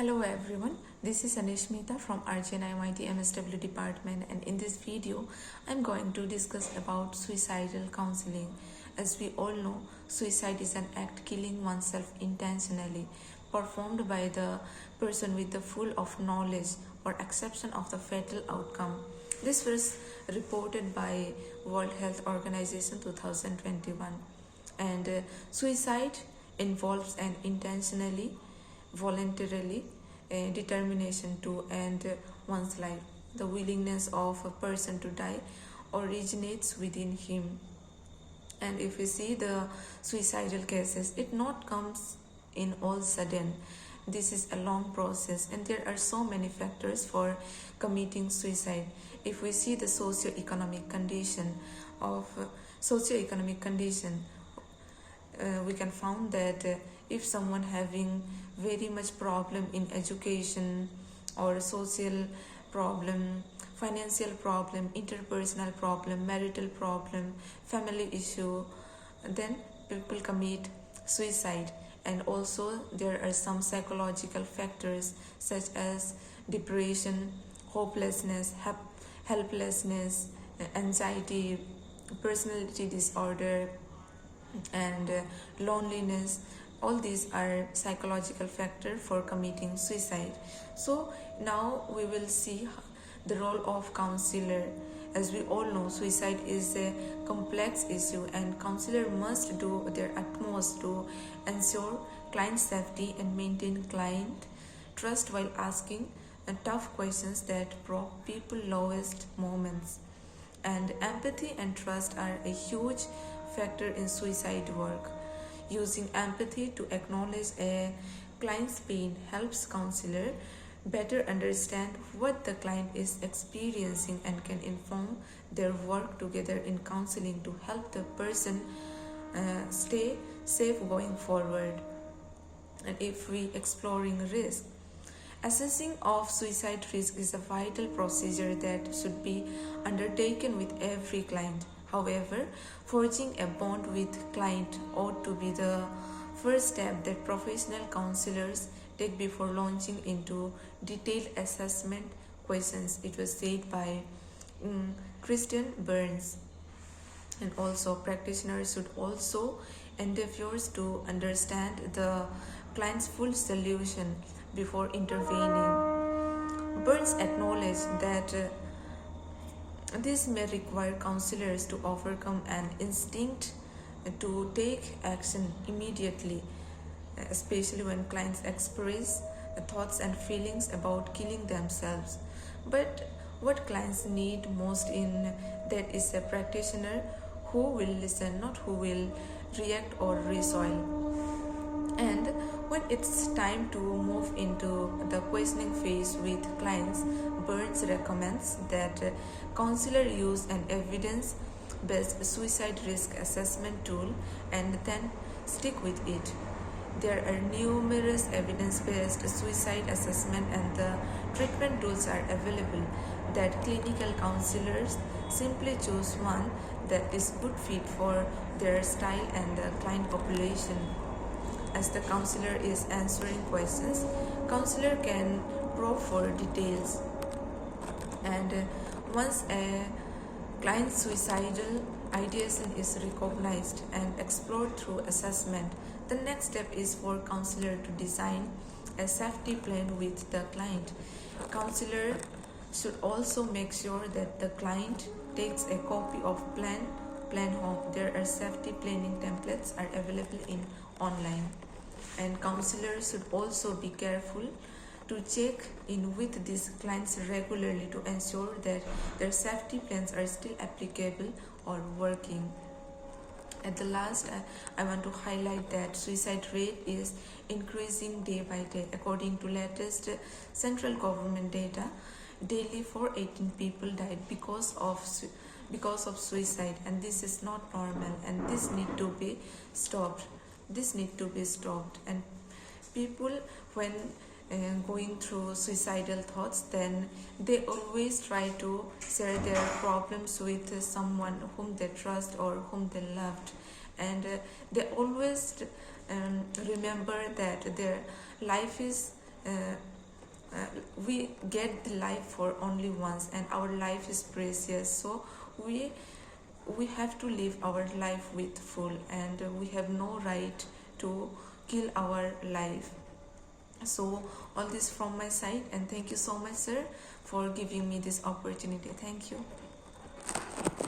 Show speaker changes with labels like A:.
A: Hello everyone, this is Anismita from RGNIYD MSW department, and in this video I'm going to discuss about suicidal counseling. As we all know, suicide is an act killing oneself intentionally, performed by the person with the full of knowledge or acceptance of the fatal outcome. This was reported by World Health Organization 2021, and suicide involves an intentionally voluntarily determination to end one's life. The willingness of a person to die originates within him. And if we see the suicidal cases, it not comes in all sudden. This is a long process, and there are so many factors for committing suicide. If we see the socio-economic condition of we can found that if someone having very much problem in education or social problem, financial problem, interpersonal problem, marital problem, family issue, then people commit suicide. And also there are some psychological factors such as depression, hopelessness, helplessness, anxiety, personality disorder, and loneliness. All these are psychological factors for committing suicide. So now we will see the role of counselor. As we all know, suicide is a complex issue, and counselor must do their utmost to ensure client safety and maintain client trust while asking tough questions that probe people's lowest moments. And empathy and trust are a huge factor in suicide work. Using empathy to acknowledge a client's pain helps counselor better understand what the client is experiencing and can inform their work together in counseling to help the person stay safe going forward. And if we exploring risk, assessing of suicide risk is a vital procedure that should be undertaken with every client. However, forging a bond with client ought to be the first step that professional counselors take before launching into detailed assessment questions. It was said by Christian Burns. And also practitioners should also endeavor to understand the client's full solution before intervening. Burns acknowledged that this may require counselors to overcome an instinct to take action immediately, especially when clients express thoughts and feelings about killing themselves. But what clients need most in that is a practitioner who will listen, not who will react or resolve. And when it's time to move into the questioning phase with clients, Burns recommends that counselor use an evidence-based suicide risk assessment tool and then stick with it. There are numerous evidence-based suicide assessment and the treatment tools are available that clinical counselors simply choose one that is good fit for their style and the client population. As the counselor is answering questions, counselor can probe for details. And once a client's suicidal ideation is recognized and explored through assessment, the next step is for counselor to design a safety plan with the client. Counselor should also make sure that the client takes a copy of plan home. There are safety planning templates are available in online, and counselors should also be careful to check in with these clients regularly to ensure that their safety plans are still applicable or working. At the last, I want to highlight that suicide rate is increasing day by day. According to latest central government data, daily 418 people died because of suicide, and this is not normal, and this need to be stopped. And people, when going through suicidal thoughts, then they always try to share their problems with someone whom they trust or whom they loved, and they always remember that their life is uh, uh, we get the life for only once, and our life is precious. So we have to live our life with full, and we have no right to kill our life. So all this from my side, and thank you so much, sir, for giving me this opportunity. Thank you.